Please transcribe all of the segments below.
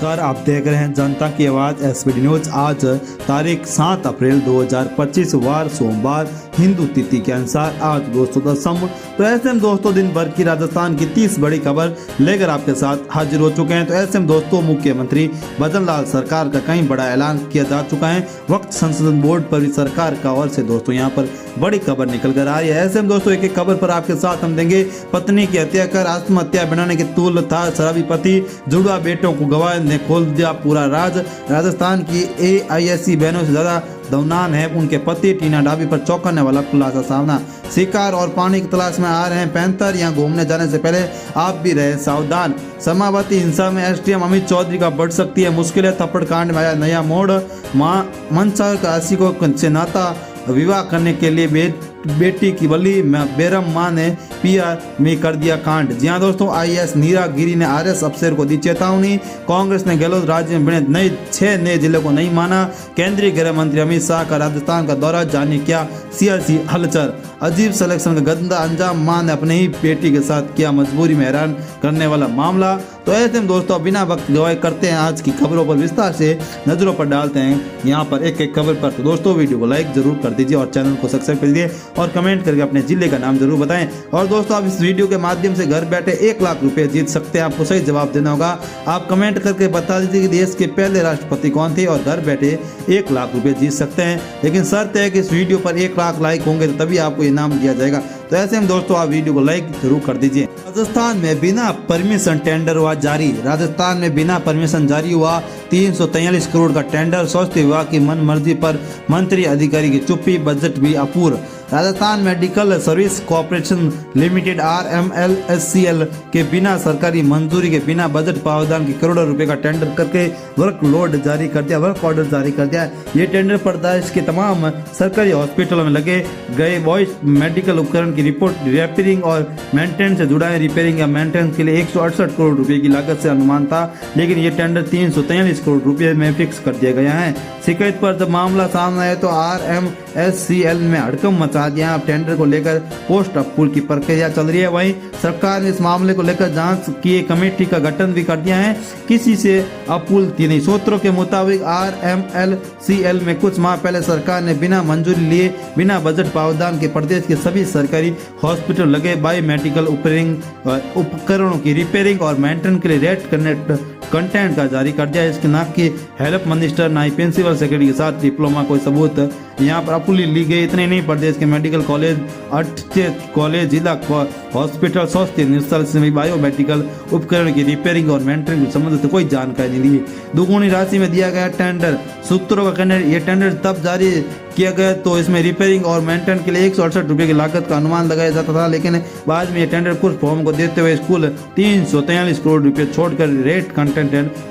नमस्कार, आप देख रहे हैं जनता की आवाज़ एसपीडी न्यूज। आज तारीख 7 अप्रैल 2025 वार सोमवार हिंदू तिथि के अनुसार आज दोस्तों दसम। तो ऐसे में दोस्तों दिन भर की राजस्थान की 30 बड़ी खबर लेकर आपके साथ हाजिर हो चुके हैं। तो ऐसे में दोस्तों मुख्यमंत्री भजन लाल सरकार का कई बड़ा ऐलान किया जा चुका है। वक्त संशोधन बोर्ड पर भी सरकार का ओर से दोस्तों यहाँ पर बड़ी खबर निकल कर आ रही है। ऐसे में दोस्तों एक एक खबर पर आपके साथ हम देंगे। पत्नी की हत्या कर आत्महत्या बनाने के तूल था शराबी पति, जुड़वा बेटों को गवाह ने खोल दिया पूरा राज। राजस्थान की AISC बहनों से ज्यादा दौनान है उनके पति, टीना डाबी पर चौंकाने वाला खुलासा सामना। शिकार और पानी की तलाश में आ रहे हैं पैंतर, यहाँ घूमने जाने से पहले आप भी रहे सावधान। समावती हिंसा में SDM अमित चौधरी का बढ़ सकती है मुश्किलें, थप्पड़ कांड में आया नया मोड़। मनसा का आशिकों से नाता विवाह करने के लिए बेटी की बली बेरम मां ने PR में कर दिया कांड। जी हाँ दोस्तों, IAS नीरा गिरी ने RS अफसर को दी चेतावनी। कांग्रेस ने गहलोत राज्य में बने 6 नए जिलों को नहीं माना। केंद्रीय गृह मंत्री अमित शाह का राजस्थान का दौरा, जाने क्या सियासी हलचल। अजीब सिलेक्शन का गंदा अंजाम, मां ने अपने ही बेटी के साथ किया मजबूरी में हैरान करने वाला मामला। तो ऐसे में दोस्तों बिना वक्त गवाए करते हैं आज की खबरों पर विस्तार से नजरों पर डालते हैं यहाँ पर एक एक खबर पर। तो दोस्तों वीडियो को लाइक जरूर कर दीजिए और चैनल को सब्सक्राइब कर दीजिए और कमेंट करके अपने जिले का नाम जरूर बताएं। और दोस्तों आप इस वीडियो के माध्यम से घर बैठे 1 लाख रुपए जीत सकते हैं। आपको सही जवाब देना होगा। आप कमेंट करके बता दीजिए कि देश के पहले राष्ट्रपति कौन थे और घर बैठे 1 लाख रुपए जीत सकते हैं। लेकिन शर्त है कि इस वीडियो पर 1 लाख लाइक होंगे तो तभी आपको इनाम दिया जाएगा। तो ऐसे में दोस्तों आप वीडियो को लाइक जरूर कर दीजिए। राजस्थान में बिना परमिशन टेंडर हुआ जारी। राजस्थान में बिना परमिशन जारी हुआ 343 करोड़ का टेंडर। स्वास्थ्य विभाग की मन मर्जी पर मंत्री अधिकारी की चुप्पी, बजट भी अपूर्ण। Rajasthan medical service corporation limited RMLSCL के बिना सरकारी मंजूरी के बिना बजट प्रावधान के करोड़ों रुपए का टेंडर करके वर्क ऑर्डर जारी कर दिया। ये टेंडर प्रदेश के तमाम सरकारी हॉस्पिटलों में लगे गए वॉइस मेडिकल उपकरण की रिपोर्ट रिपेयरिंग और मेंटेनेंस से जुड़ा है। रिपेयरिंग या मेंटेनेंस के लिए 168 करोड़ रुपए की लागत से अनुमान था, लेकिन ये टेंडर 343 करोड़ रुपए में फिक्स कर दिया गया है। शिकायत पर जब मामला सामने आया तो RMSCL में हड़कंप मचा दिया। अब टेंडर को लेकर पोस्ट अप्रूवल की प्रक्रिया चल रही है। वहीं सरकार ने इस मामले को लेकर जांच की एक कमेटी का गठन भी कर दिया है। किसी से अप्रूवल नहीं। सूत्रों के मुताबिक RMLCL में कुछ माह पहले सरकार ने बिना मंजूरी लिए बिना बजट प्रावधान के प्रदेश के सभी सरकारी हॉस्पिटल लगे बायोमेडिकल उपकरणों की रिपेयरिंग और मेंटेनेंस के लिए रेट कंटेंट का जारी कर दिया। इसके ना कि हेल्प मिनिस्टर ना ही प्रिंसिपल सेक्रेटरी के साथ डिप्लोमा कोई सबूत यहाँ पर अप्रूवल ली गई। इतने नहीं, प्रदेश के मेडिकल कॉलेज 8 कॉलेज जिला हॉस्पिटल स्वास्थ्य निस्थल से बायोमेडिकल उपकरण की रिपेयरिंग और मेंटेनेंस के संबंध से कोई जानकारी नहीं दी। दुगुनी राशि में दिया गया टेंडर। सूत्रों का कहना है ये टेंडर तब जारी किया गया तो इसमें रिपेयरिंग और मेंटेनेंस के लिए 168 रुपए की लागत का अनुमान लगाया जाता था, लेकिन बाद में ये टेंडर कुछ फॉर्म को देते हुए कुल 343 करोड़ रुपए छोड़कर रेट कंटेंट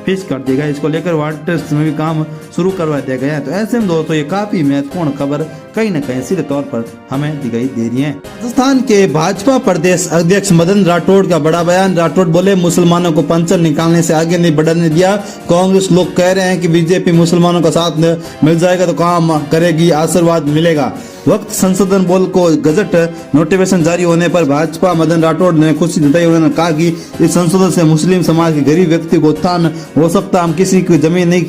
फिक्स कर दिया गया। इसको लेकर वाटर में भी काम शुरू करवा दिया गया है। तो ऐसे में दोस्तों ये काफी महत्वपूर्ण खबर कहीं न कहीं सीधे तौर पर हमें दिखाई दे रही है। राजस्थान के भाजपा प्रदेश अध्यक्ष मदन राठौड़ का बड़ा बयान। राठौड़ बोले मुसलमानों को पंचर निकालने से आगे नहीं बढ़ने दिया। कांग्रेस लोग कह रहे हैं कि बीजेपी मुसलमानों का साथ मिल जाएगा तो काम करेगी, आशीर्वाद मिलेगा। वक्त संशोधन बोर्ड को गजट नोटिफिकेशन जारी होने पर भाजपा मदन राठौड़ ने खुशी जताई। उन्होंने कहा कि इस संशोधन से मुस्लिम समाज के गरीब व्यक्ति को उत्थान हो सकता। हम किसी की जमीन नहीं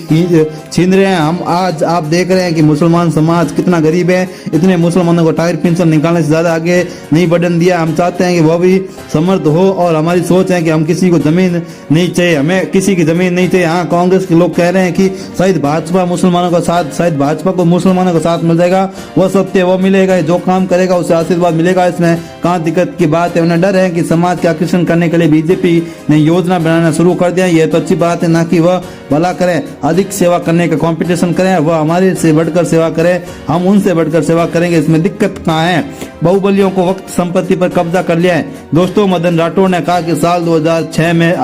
छीन रहे हैं। हम आज आप देख रहे हैं कि मुसलमान समाज कितना गरीब है। इतने मुसलमानों को टायर पेंशन निकालने से ज्यादा आगे नहीं बढ़ने दिया। हम चाहते हैं कि वह भी समर्थ हो और हमारी सोच है कि हम किसी को जमीन नहीं चाहिए, हमें किसी की जमीन नहीं चाहिए। हाँ, कांग्रेस के लोग कह रहे हैं कि शायद भाजपा मुसलमानों का साथ, शायद भाजपा को मुसलमानों का साथ मिल जाएगा, वह सत्य वो मिलेगा। जो काम करेगा उसे आशीर्वाद मिलेगा। इसमें कहाँ दिक्कत की बात है। उन्हें डर है कि समाज के आकर्षण करने के लिए बीजेपी ने योजना बनाना शुरू कर दिया। यह तो अच्छी बात है, ना कि वह भला करें, अधिक सेवा करने का कंपटीशन करें, वह हमारे से बढ़कर सेवा करें, हम उनसे बढ़कर सेवा करेंगे। इसमें दिक्कत कहाँ है। बाहुबलियों को वक्त संपत्ति पर कब्जा कर लिया है। दोस्तों मदन राठौड़ ने कहा कि साल 2006 में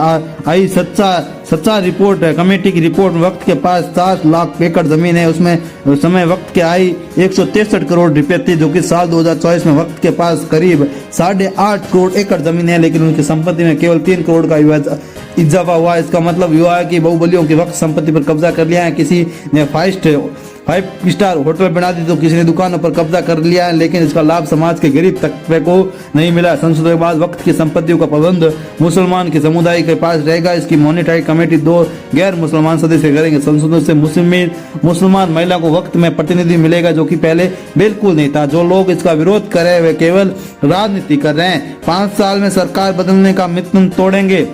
आई सच्चा रिपोर्ट कमेटी की रिपोर्ट में वक्त के पास 7 लाख एकड़ जमीन है। उसमें समय वक्त के आई 163 करोड़ रुपए थी, जो कि साल 2024 में वक्त के पास करीब 8.5 करोड़ एकड़ जमीन है, लेकिन उनकी संपत्ति में केवल 3 करोड़ का इजाफा हुआ। इसका मतलब यह है कि बाहुबलियों की वक्त संपत्ति पर कब्जा कर लिया है। किसी ने 5 स्टार होटल बना दी तो किसी ने दुकानों पर कब्जा कर लिया है, लेकिन इसका लाभ समाज के गरीब तबके को नहीं मिला। संशोधन के बाद वक्त की संपत्तियों का प्रबंध मुसलमान के समुदाय के पास रहेगा। इसकी मॉनिटरिंग कमेटी 2 गैर मुसलमान सदस्य करेंगे। संशोधन से मुसलमान महिला को वक्त में प्रतिनिधि मिलेगा, जो कि पहले बिल्कुल नहीं था। जो लोग इसका विरोध कर रहे हैं वे केवल राजनीति कर रहे हैं। 5 साल में सरकार बदलने का मिथन तोड़ेंगे।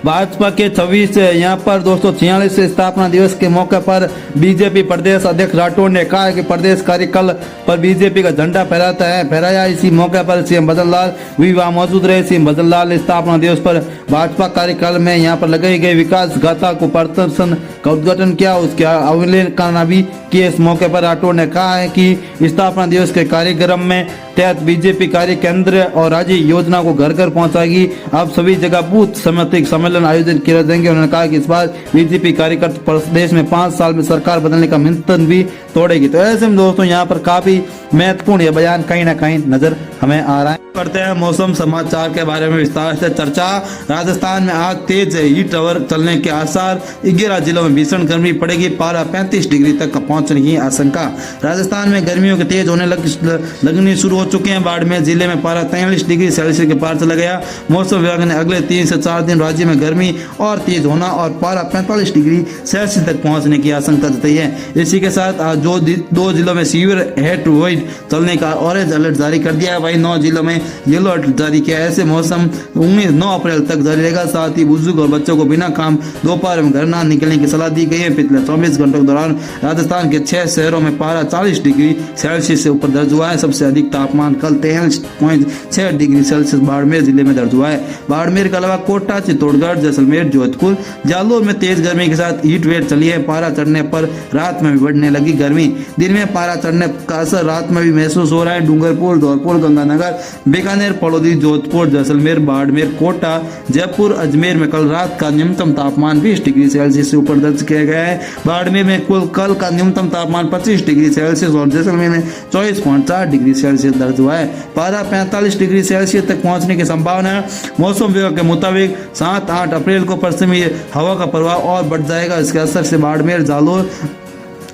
भाजपा के 26 यहाँ पर 246 स्थापना दिवस के मौके पर बीजेपी प्रदेश अध्यक्ष राठौड़ ने कहा कि प्रदेश कार्यकाल पर बीजेपी का झंडा फहराया। इसी मौके पर सीएम बदन लाल भी वहाँ मौजूद रहे। सीएम बदन लाल ने स्थापना दिवस पर भाजपा कार्यकाल में यहाँ पर लगाई गई विकास गाथा को प्रदर्शन का उद्घाटन किया, उसके अवलोकन भी किए। इस मौके पर राठौड़ ने कहा है कि स्थापना दिवस के कार्यक्रम में तहत बीजेपी कार्य केंद्र और राज्य योजना को घर घर पहुंचाएगी। अब सभी जगह बूथ समिति सम्मेलन आयोजित किए जाएंगे। उन्होंने कहा कि इस बार बीजेपी कार्यकर्ता प्रदेश में 5 साल में सरकार बदलने का मंथन भी तोड़ेगी। तो ऐसे में दोस्तों यहाँ पर काफी महत्वपूर्ण यह बयान कहीं ना कहीं नजर हमें आ रहा है। करते हैं मौसम समाचार के बारे में विस्तार से चर्चा। राजस्थान में आज तेज हीट लहर चलने के आसार। 11 जिलों में भीषण गर्मी पड़ेगी। पारा 35 डिग्री तक पहुंचने की आशंका। राजस्थान में गर्मियों के तेज होने लगनी शुरू हो चुके हैं। बाड़मेर जिले में पारा 43 डिग्री सेल्सियस के पार चला गया। मौसम विभाग ने अगले 3 से 4 दिन राज्य में गर्मी और तेज होना और पारा 45 डिग्री सेल्सियस तक पहुंचने की आशंका जताई है। इसी के साथ आज 2 जिलों में सीवियर हेट वेव चलने का ऑरेंज अलर्ट जारी कर दिया है। वहीं 9 जिलों में येलो अलर्ट जारी किया है। ऐसे मौसम 9 अप्रैल तक जारी रहेगा। साथ ही बुजुर्ग और बच्चों को बिना काम दोपहर में घर न निकलने की सलाह दी गई है। पिछले 24 घंटों के दौरान राजस्थान के 6 शहरों में पारा 40 डिग्री सेल्सियस से ऊपर दर्ज हुआ है। सबसे अधिक तापमान कल 43.6 डिग्री सेल्सियस बाड़मेर जिले में दर्ज हुआ है। बाड़मेर के अलावा कोटा, चित्तौड़गढ़, जैसलमेर, जोधपुर, जालोर में तेज गर्मी के साथ हीट वेव चली है। पारा चढ़ने पर रात में भी बढ़ने लगी गर्मी। दिन में पारा चढ़ने का असर रात में भी महसूस हो रहा है। डूंगरपुर, धौलपुर, गंगानगर, बीकानेर, पड़ोदी, जोधपुर, जैसलमेर, बाड़मेर, कोटा, जयपुर, अजमेर में कल रात का न्यूनतम तापमान 20 डिग्री सेल्सियस से ऊपर दर्ज किया गया है। बाड़मेर में कल का न्यूनतम तापमान 25 डिग्री सेल्सियस और जैसलमेर में 24.4 डिग्री सेल्सियस दर्ज हुआ है। पारा 45 डिग्री सेल्सियस तक पहुंचने की संभावना है। मौसम विभाग के मुताबिक 7-8 अप्रैल को पश्चिमी हवा का प्रभाव और बढ़ जाएगा। इसके असर से बाड़मेर, जालोर,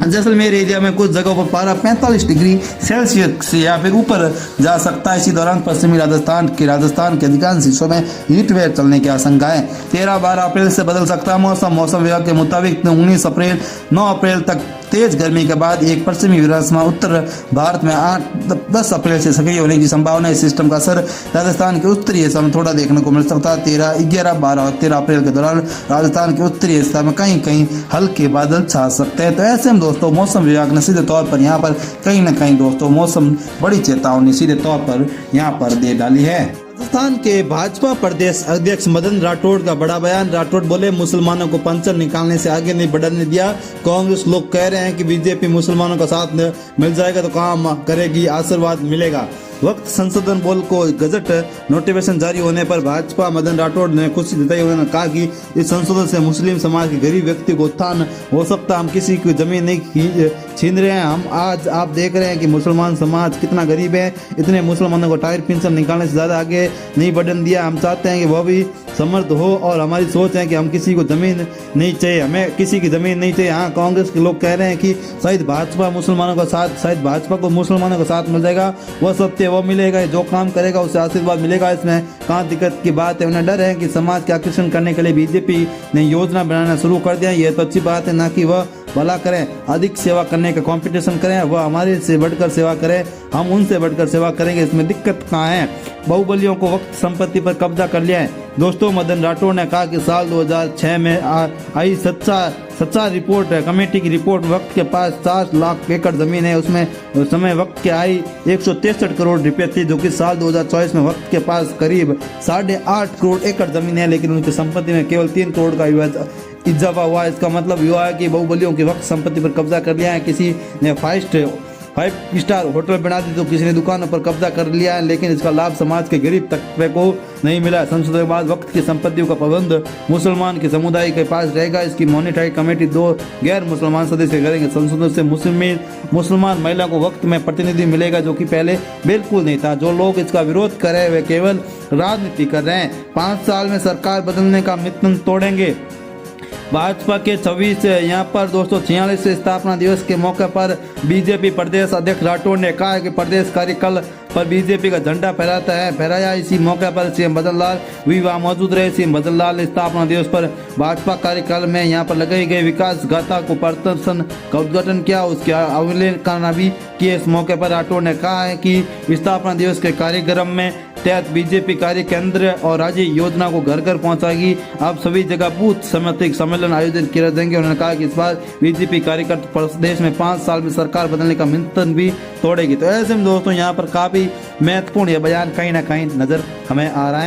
जैसलमेर एरिया में कुछ जगहों पर पारा 45 डिग्री सेल्सियस से या फिर ऊपर जा सकता है। इसी दौरान पश्चिमी राजस्थान के अधिकांश हिस्सों में हीट वेव चलने की आशंका है। 13-12 अप्रैल से बदल सकता है मौसम विभाग के मुताबिक 19 अप्रैल 9 अप्रैल तक तेज गर्मी के बाद एक पश्चिमी विरासमा उत्तर भारत में 8-10 अप्रैल से सक्रिय होने की संभावना है। इस सिस्टम का असर राजस्थान के उत्तरी हिस्सा में थोड़ा देखने को मिल सकता है। 11, 12 और 13 अप्रैल के दौरान राजस्थान के उत्तरी हिस्सा में कहीं कहीं हल्के बादल छा सकते हैं। तो ऐसे में दोस्तों मौसम विभाग ने सीधे तौर पर यहाँ पर कहीं ना कहीं दोस्तों मौसम बड़ी चेतावनी सीधे तौर पर यहाँ पर दे डाली है। राजस्थान के भाजपा प्रदेश अध्यक्ष मदन राठौड़ का बड़ा बयान। राठौड़ बोले, मुसलमानों को पंचर निकालने से आगे नहीं बढ़ने दिया। कांग्रेस लोग कह रहे हैं कि बीजेपी मुसलमानों का साथ मिल जाएगा तो काम करेगी, आशीर्वाद मिलेगा। वक्त संशोधन बोल को गजट नोटिफिकेशन जारी होने पर भाजपा मदन राठौड़ ने खुशी जताई। उन्होंने कहा कि इस संशोधन से मुस्लिम समाज के गरीब व्यक्ति को उत्थान हो सकता। हम किसी की जमीन नहीं छीन रहे हैं। हम आज आप देख रहे हैं कि मुसलमान समाज कितना गरीब है। इतने मुसलमानों को टायर पेंशन निकालने से ज़्यादा आगे नहीं बढ़ने दिया। हम चाहते हैं कि वह भी समर्थ हो और हमारी सोच है कि हम किसी को जमीन नहीं चाहिए, हमें किसी की जमीन नहीं चाहिए। हाँ, कांग्रेस के लोग कह रहे हैं कि शायद भाजपा मुसलमानों का साथ, शायद भाजपा को मुसलमानों का साथ मिल जाएगा, वह सत्य वो मिलेगा, जो काम करेगा उसे आशीर्वाद मिलेगा। इसमें कहाँ दिक्कत की बात है। उन्हें डर है कि समाज के आकर्षण करने के लिए बीजेपी ने योजना बनाना शुरू कर दिया। यह तो अच्छी बात है, ना कि वह भला करें, अधिक सेवा करने का कंपटीशन करें, वह हमारे से बढ़कर सेवा करें, हम उनसे बढ़कर सेवा करेंगे। इसमें दिक्कत कहाँ है। बाहुबलियों को वक्त संपत्ति पर कब्जा कर लिया है। दोस्तों, मदन राठौड़ ने कहा कि साल 2006 में आई सच्चा रिपोर्ट है, कमेटी की रिपोर्ट। वक्त के पास 7 लाख एकड़ जमीन है। उसमें उस समय वक्त के आई 163 करोड़ रुपए थी, जो कि साल 2024 में वक्त के पास करीब 8.5 करोड़ एकड़ जमीन है। लेकिन उनकी संपत्ति में केवल 3 करोड़ का इजाफा हुआ। इसका मतलब यह है कि बाहुबलियों की वक्त संपत्ति पर कब्जा कर लिया है। किसी ने 5 स्टार होटल बना दी तो किसी ने दुकानों पर कब्जा कर लिया है, लेकिन इसका लाभ समाज के गरीब तबके को नहीं मिला। संशोधन के बाद वक्त की संपत्तियों का प्रबंध मुसलमान के समुदाय के पास रहेगा। इसकी मॉनिटरिंग कमेटी 2 गैर मुसलमान सदस्य करेंगे। संशोधन से मुसलमान महिला को वक्त में प्रतिनिधि मिलेगा, जो कि पहले बिल्कुल नहीं था। जो लोग इसका विरोध कर रहे हैं वे केवल राजनीति कर रहे हैं। 5 साल में सरकार बदलने का मिथन तोड़ेंगे। भाजपा के 26 यहाँ पर दोस्तों 46 स्थापना दिवस के मौके पर बीजेपी प्रदेश अध्यक्ष राठौड़ ने कहा है कि प्रदेश कार्यकाल पर बीजेपी का झंडा फहराया। इसी मौके पर सीएम बदन लाल भी वहाँ मौजूद रहे। सीएम बदन लाल ने स्थापना दिवस पर भाजपा कार्यकाल में यहाँ पर लगाई गई विकास गाथा को प्रदर्शन का उद्घाटन किया, उसके अवलोकन भी किए। इस मौके पर राठौड़ ने कहा है कि स्थापना दिवस के कार्यक्रम में तहत बीजेपी कार्य केंद्र और राज्य योजना को घर घर पहुंचाएगी। अब सभी जगह बूथ समिति सम्मेलन आयोजित किए जाएंगे। उन्होंने कहा कि इस बार बीजेपी कार्यकर्ता प्रदेश में 5 साल में सरकार बदलने का मंथन भी तोड़ेगी। तो ऐसे में दोस्तों यहाँ पर काफी महत्वपूर्ण यह बयान कहीं ना कहीं नजर हमें आ रहा है।